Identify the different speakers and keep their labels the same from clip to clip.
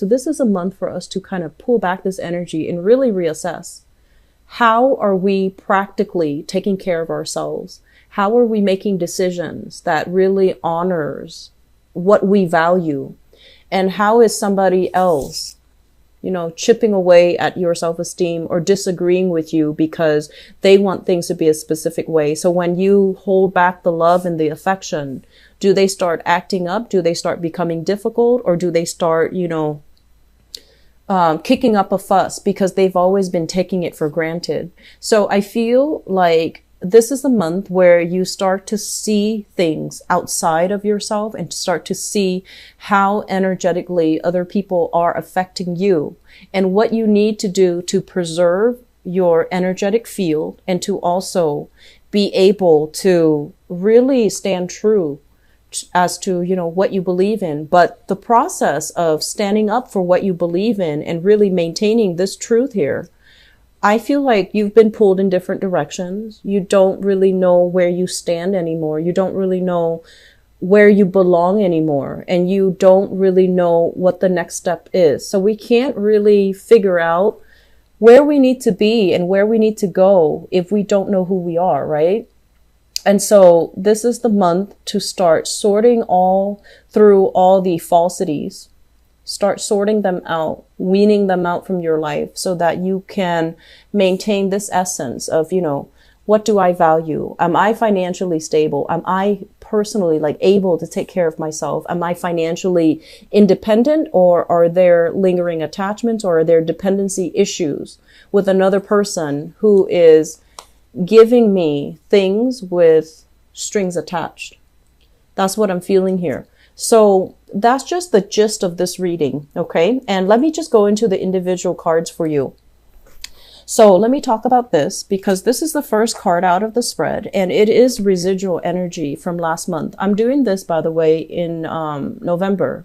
Speaker 1: So this is a month for us to kind of pull back this energy and really reassess. How are we practically taking care of ourselves? How are we making decisions that really honors what we value? And how is somebody else, chipping away at your self-esteem or disagreeing with you because they want things to be a specific way? So when you hold back the love and the affection, do they start acting up? Do they start becoming difficult? Or do they start, kicking up a fuss because they've always been taking it for granted? So I feel like this is a month where you start to see things outside of yourself and start to see how energetically other people are affecting you and what you need to do to preserve your energetic field and to also be able to really stand true as to, what you believe in. But the process of standing up for what you believe in and really maintaining this truth here, I feel like you've been pulled in different directions. You don't really know where you stand anymore. You don't really know where you belong anymore. And you don't really know what the next step is. So we can't really figure out where we need to be and where we need to go if we don't know who we are, right? And so this is the month to start sorting through all the falsities. Start sorting them out, weaning them out from your life so that you can maintain this essence of, what do I value? Am I financially stable? Am I personally able to take care of myself? Am I financially independent, or are there lingering attachments, or are there dependency issues with another person who is giving me things with strings attached? That's what I'm feeling here. So that's just the gist of this reading, okay? And let me just go into the individual cards for you. So let me talk about this because this is the first card out of the spread and it is residual energy from last month. I'm doing this, by the way, in November.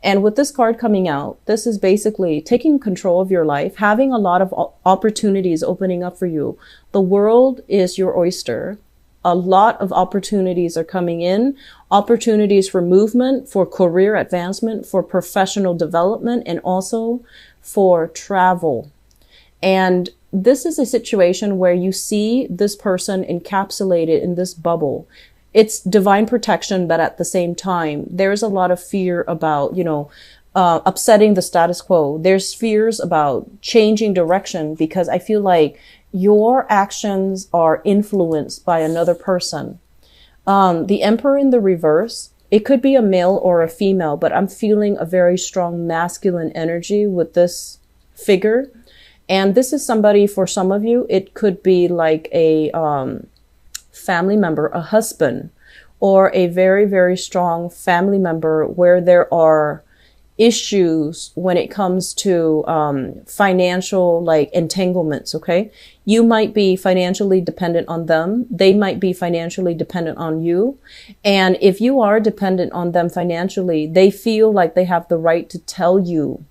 Speaker 1: And with this card coming out, this is basically taking control of your life, having a lot of opportunities opening up for you. The world is your oyster. A lot of opportunities are coming in, opportunities for movement, for career advancement, for professional development, and also for travel. And this is a situation where you see this person encapsulated in this bubble. It's divine protection, but at the same time, there's a lot of fear about, upsetting the status quo. There's fears about changing direction because I feel like your actions are influenced by another person. The Emperor in the reverse, it could be a male or a female, but I'm feeling a very strong masculine energy with this figure. And this is somebody, for some of you, it could be like a family member, a husband, or a very, very strong family member where there are issues when it comes to financial entanglements, okay? You might be financially dependent on them. They might be financially dependent on you. And if you are dependent on them financially, they feel like they have the right to tell you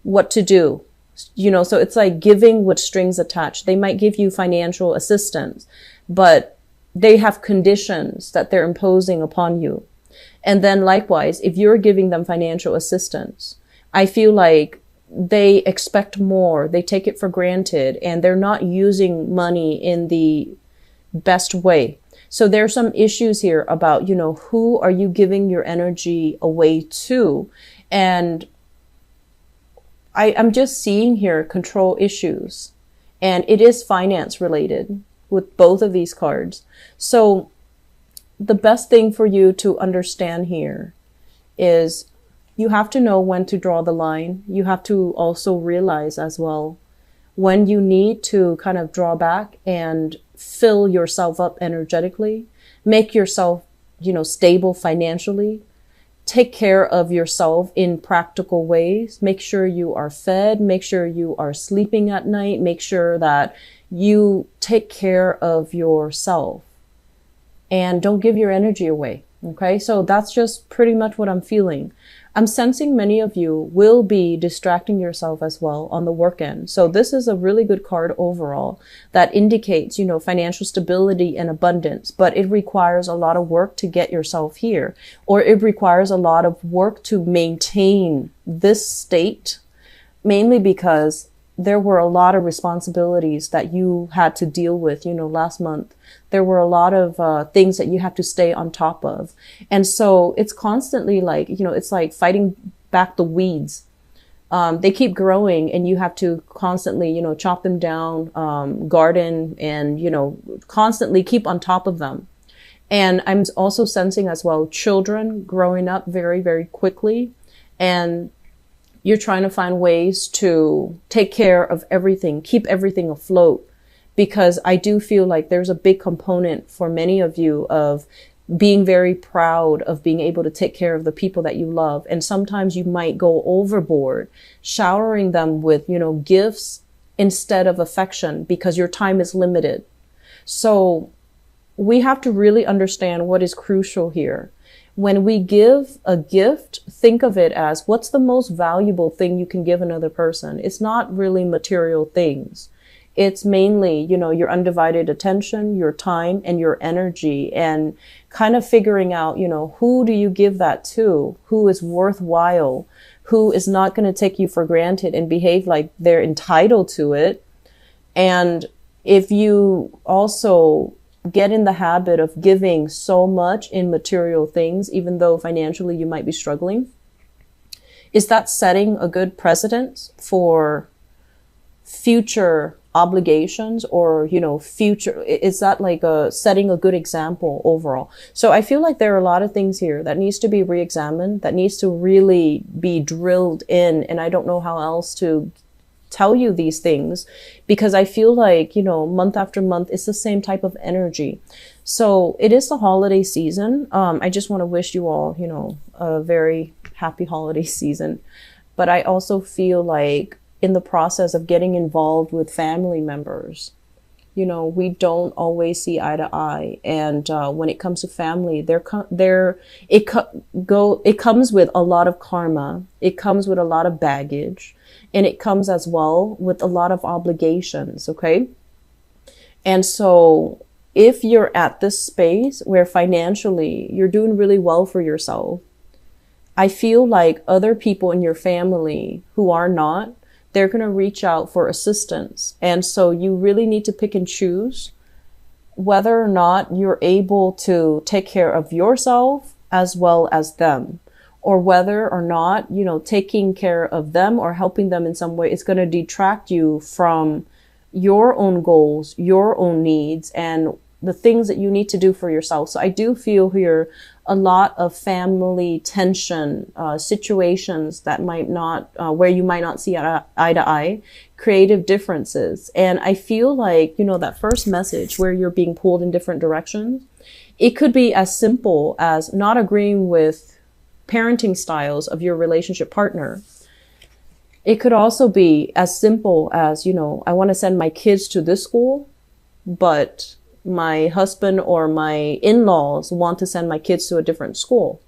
Speaker 1: what to do. So it's like giving with strings attached. They might give you financial assistance, but they have conditions that they're imposing upon you. And then likewise, if you're giving them financial assistance, I feel like they expect more. They take it for granted and they're not using money in the best way. So there's some issues here about, who are you giving your energy away to? And I'm just seeing here control issues, and it is finance related with both of these cards. So the best thing for you to understand here is you have to know when to draw the line. You have to also realize as well when you need to kind of draw back and fill yourself up energetically, make yourself, stable financially, take care of yourself in practical ways. Make sure you are fed, make sure you are sleeping at night, make sure that you take care of yourself. And don't give your energy away. Okay, so that's just pretty much what I'm feeling. I'm sensing many of you will be distracting yourself as well on the work end. So this is a really good card overall that indicates, financial stability and abundance, but it requires a lot of work to get yourself here, or it requires a lot of work to maintain this state, mainly because there were a lot of responsibilities that you had to deal with, last month. There were a lot of things that you have to stay on top of. And so it's constantly like, it's like fighting back the weeds. They keep growing and you have to constantly, chop them down, garden and, constantly keep on top of them. And I'm also sensing as well, children growing up very, very quickly, and you're trying to find ways to take care of everything, keep everything afloat, because I do feel like there's a big component for many of you of being very proud of being able to take care of the people that you love. And sometimes you might go overboard, showering them with, gifts instead of affection because your time is limited. So we have to really understand what is crucial here. When we give a gift, think of it as what's the most valuable thing you can give another person. It's not really material things. It's mainly, your undivided attention, your time, and your energy, and kind of figuring out, who do you give that to? Who is worthwhile? Who is not going to take you for granted and behave like they're entitled to it? And if you also get in the habit of giving so much in material things, even though financially you might be struggling, is that setting a good precedent for future obligations, or, future, is that like setting a good example overall? So I feel like there are a lot of things here that needs to be re-examined, that needs to really be drilled in. And I don't know how else to tell you these things, because I feel like, month after month, it's the same type of energy. So it is the holiday season. I just want to wish you all, a very happy holiday season. But I also feel like in the process of getting involved with family members, we don't always see eye to eye. And when it comes to family, it comes with a lot of karma. It comes with a lot of baggage. And it comes as well with a lot of obligations, okay? And so if you're at this space where financially you're doing really well for yourself, I feel like other people in your family who are not, they're going to reach out for assistance. And so you really need to pick and choose whether or not you're able to take care of yourself as well as them, or whether or not, taking care of them or helping them in some way is going to detract you from your own goals, your own needs, and the things that you need to do for yourself. So I do feel here a lot of family tension, situations that might not, where you might not see eye to eye, creative differences. And I feel like, that first message where you're being pulled in different directions, it could be as simple as not agreeing with parenting styles of your relationship partner. It could also be as simple as, I want to send my kids to this school, but my husband or my in-laws want to send my kids to a different school.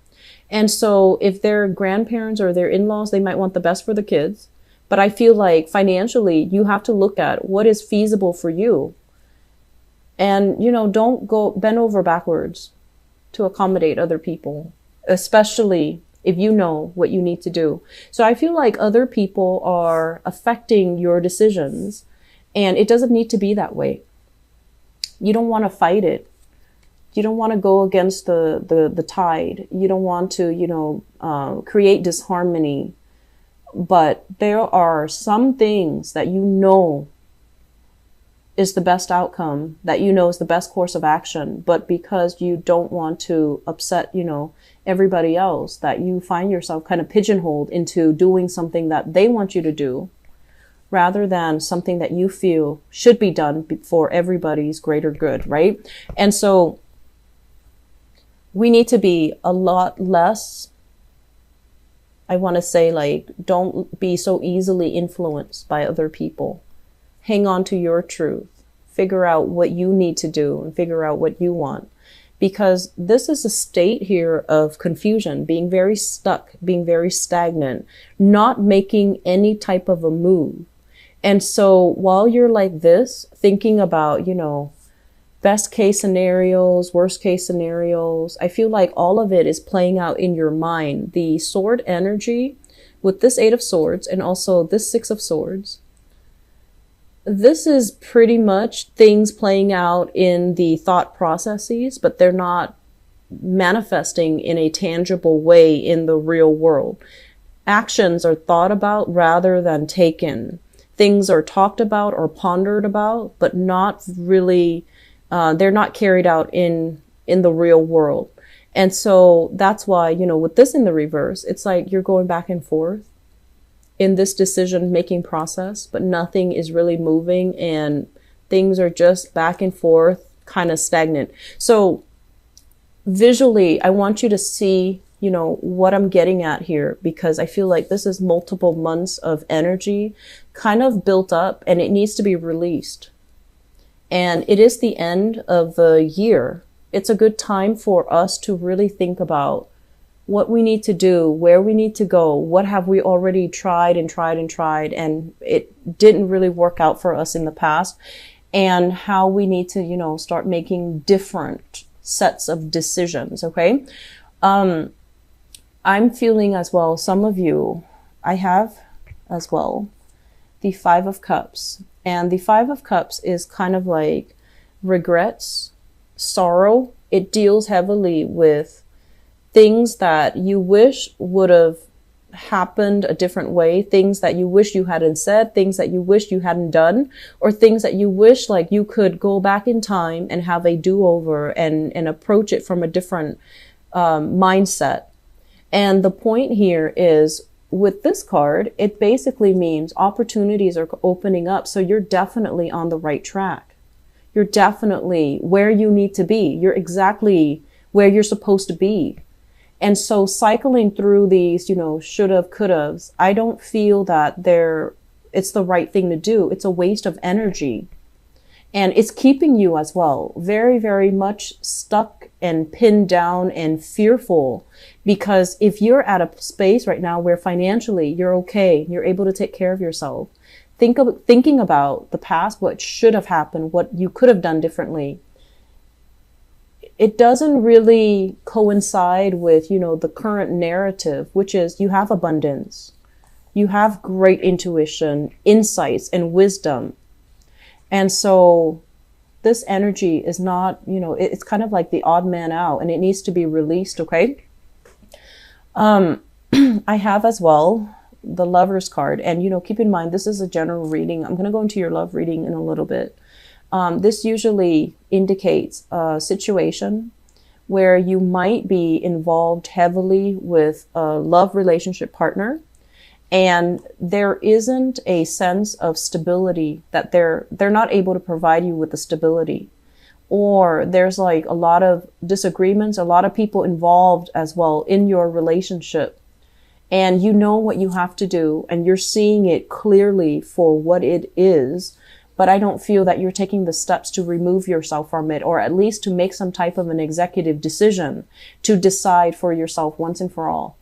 Speaker 1: And so if they're grandparents or their in-laws, they might want the best for the kids. But I feel like financially, you have to look at what is feasible for you. And, don't go bend over backwards to accommodate other people, especially if you know what you need to do. So I feel like other people are affecting your decisions, and it doesn't need to be that way. You don't want to fight it. You don't want to go against the tide. You don't want to, create disharmony. But there are some things that is the best outcome, that is the best course of action. But because you don't want to upset, everybody else, that you find yourself kind of pigeonholed into doing something that they want you to do, rather than something that you feel should be done for everybody's greater good, right? And so we need to be a lot less, I want to say, don't be so easily influenced by other people. Hang on to your truth. Figure out what you need to do and figure out what you want. because this is a state here of confusion, being very stuck, being very stagnant, not making any type of a move. And so while you're like this, thinking about, best case scenarios, worst case scenarios, I feel like all of it is playing out in your mind. The sword energy with this 8 of Swords and also this 6 of Swords, this is pretty much things playing out in the thought processes, but they're not manifesting in a tangible way in the real world. Actions are thought about rather than taken. Things are talked about or pondered about, but not really, they're not carried out in the real world. And so that's why, with this in the reverse, it's like you're going back and forth in this decision making process, but nothing is really moving and things are just back and forth, kind of stagnant. So visually, I want you to see, what I'm getting at here, because I feel like this is multiple months of energy kind of built up and it needs to be released. And it is the end of the year. It's a good time for us to really think about what we need to do, where we need to go, what have we already tried and it didn't really work out for us in the past, and how we need to, start making different sets of decisions, okay? I'm feeling as well, some of you, I have as well, the 5 of Cups. And the 5 of Cups is kind of like regrets, sorrow. It deals heavily with things that you wish would have happened a different way, things that you wish you hadn't said, things that you wish you hadn't done, or things that you wish like you could go back in time and have a do-over and approach it from a different mindset. And the point here is, with this card, it basically means opportunities are opening up. So you're definitely on the right track. You're definitely where you need to be. You're exactly where you're supposed to be. And so cycling through these, should've, could've's, I don't feel that it's the right thing to do. It's a waste of energy. And it's keeping you as well very, very much stuck and pinned down and fearful. Because if you're at a space right now where financially you're okay, you're able to take care of yourself, thinking about the past, what should have happened, what you could have done differently, it doesn't really coincide with, the current narrative, which is you have abundance, you have great intuition, insights, and wisdom. And so this energy is not, it's kind of like the odd man out and it needs to be released, okay? I have as well the Lover's card, and, keep in mind, this is a general reading. I'm going to go into your love reading in a little bit. This usually indicates a situation where you might be involved heavily with a love relationship partner, and there isn't a sense of stability, that they're not able to provide you with the stability, or there's like a lot of disagreements, a lot of people involved as well in your relationship, and you know what you have to do and you're seeing it clearly for what it is. But I don't feel that you're taking the steps to remove yourself from it, or at least to make some type of an executive decision to decide for yourself once and for all.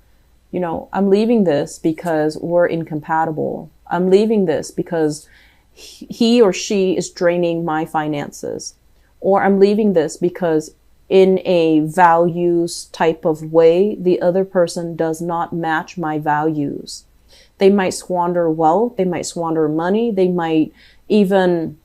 Speaker 1: I'm leaving this because we're incompatible. I'm leaving this because he or she is draining my finances. Or I'm leaving this because in a values type of way, the other person does not match my values. They might squander wealth. They might squander money. They might even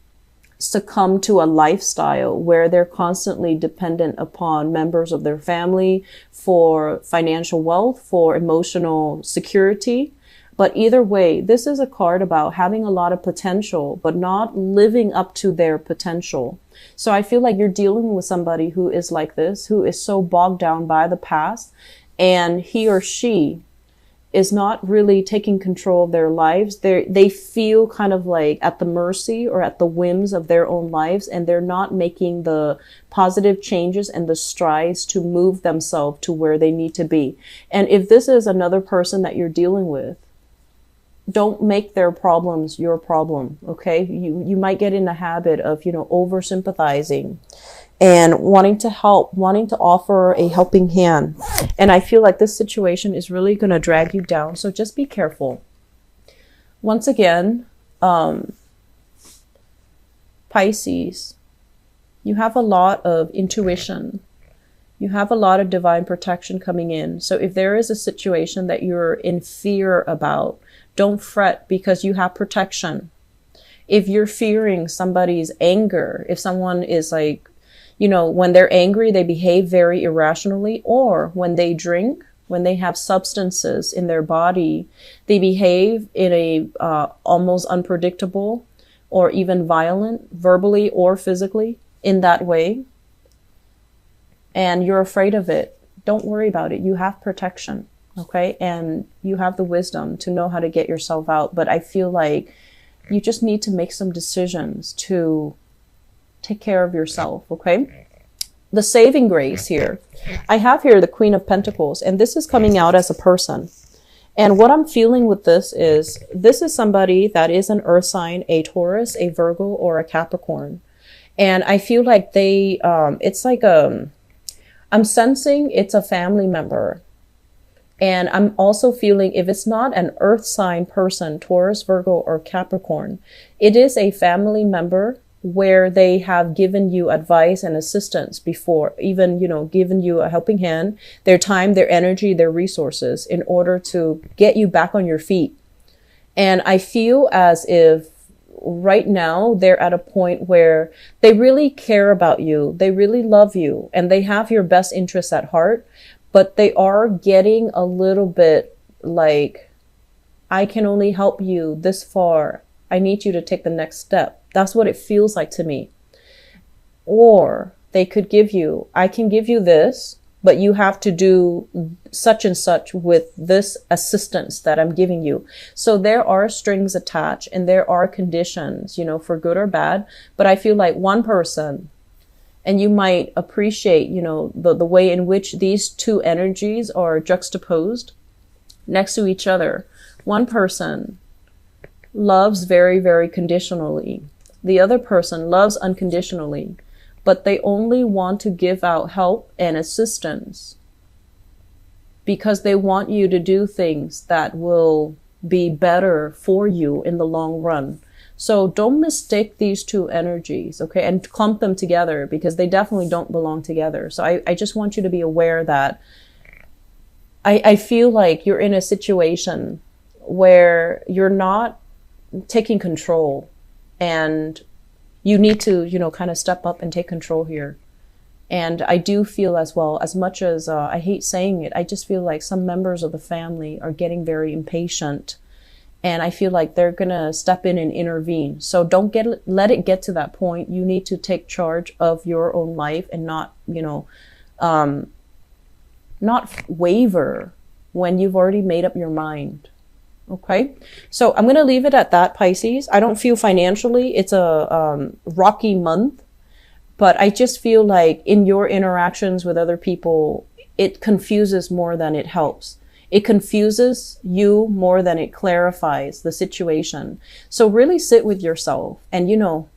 Speaker 1: succumb to a lifestyle where they're constantly dependent upon members of their family for financial wealth, for emotional security. But either way, this is a card about having a lot of potential, but not living up to their potential. So I feel like you're dealing with somebody who is like this, who is so bogged down by the past, and he or she is not really taking control of their lives. They feel kind of like at the mercy or at the whims of their own lives, and they're not making the positive changes and the strides to move themselves to where they need to be. And if this is another person that you're dealing with, don't make their problems your problem, okay? You might get in the habit of, over sympathizing and wanting to help, wanting to offer a helping hand. And I feel like this situation is really going to drag you down. So just be careful. Once again, Pisces, you have a lot of intuition. You have a lot of divine protection coming in. So if there is a situation that you're in fear about, don't fret, because you have protection. If you're fearing somebody's anger, if someone is like, you know, when they're angry, they behave very irrationally, or when they drink, when they have substances in their body, they behave in a almost unpredictable or even violent, verbally or physically, in that way, and you're afraid of it, don't worry about it. You have protection, okay? And you have the wisdom to know how to get yourself out. But I feel like you just need to make some decisions to take care of yourself, okay? The saving grace here. I have here the Queen of Pentacles, and this is coming out as a person. And what I'm feeling with this is somebody that is an earth sign, a Taurus, a Virgo, or a Capricorn. And I feel like they, it's like I'm sensing it's a family member. And I'm also feeling if it's not an earth sign person, Taurus, Virgo, or Capricorn, it is a family member where they have given you advice and assistance before, even, you know, given you a helping hand, their time, their energy, their resources in order to get you back on your feet. And I feel as if right now they're at a point where they really care about you. They really love you and they have your best interests at heart, but they are getting a little bit like, I can only help you this far. I need you to take the next step. That's what it feels like to me. Or they could give you, I can give you this, but you have to do such and such with this assistance that I'm giving you. So there are strings attached and there are conditions, you know, for good or bad. But I feel like one person, and you might appreciate, you know, the way in which these two energies are juxtaposed next to each other. One person loves very, very conditionally. The other person loves unconditionally, but they only want to give out help and assistance because they want you to do things that will be better for you in the long run. So don't mistake these two energies, okay, and clump them together because they definitely don't belong together. So I just want you to be aware that I feel like you're in a situation where you're not taking control, and you need to, you know, kind of step up and take control here. And I do feel as well, as much as I hate saying it, I just feel like some members of the family are getting very impatient, and I feel like they're gonna step in and intervene. So don't let it get to that point. You need to take charge of your own life and not, you know, not waver when you've already made up your mind. Okay, so I'm going to leave it at that, Pisces. I don't feel financially it's a rocky month, but I just feel like in your interactions with other people, it confuses more than it helps. It confuses you more than it clarifies the situation. So really sit with yourself and, you know,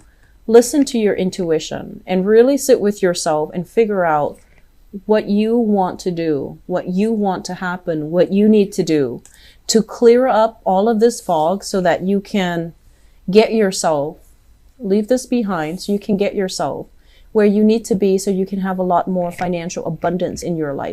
Speaker 1: listen to your intuition and really sit with yourself and figure out what you want to do, what you want to happen, what you need to do to clear up all of this fog so that you can get yourself, leave this behind so you can get yourself where you need to be so you can have a lot more financial abundance in your life.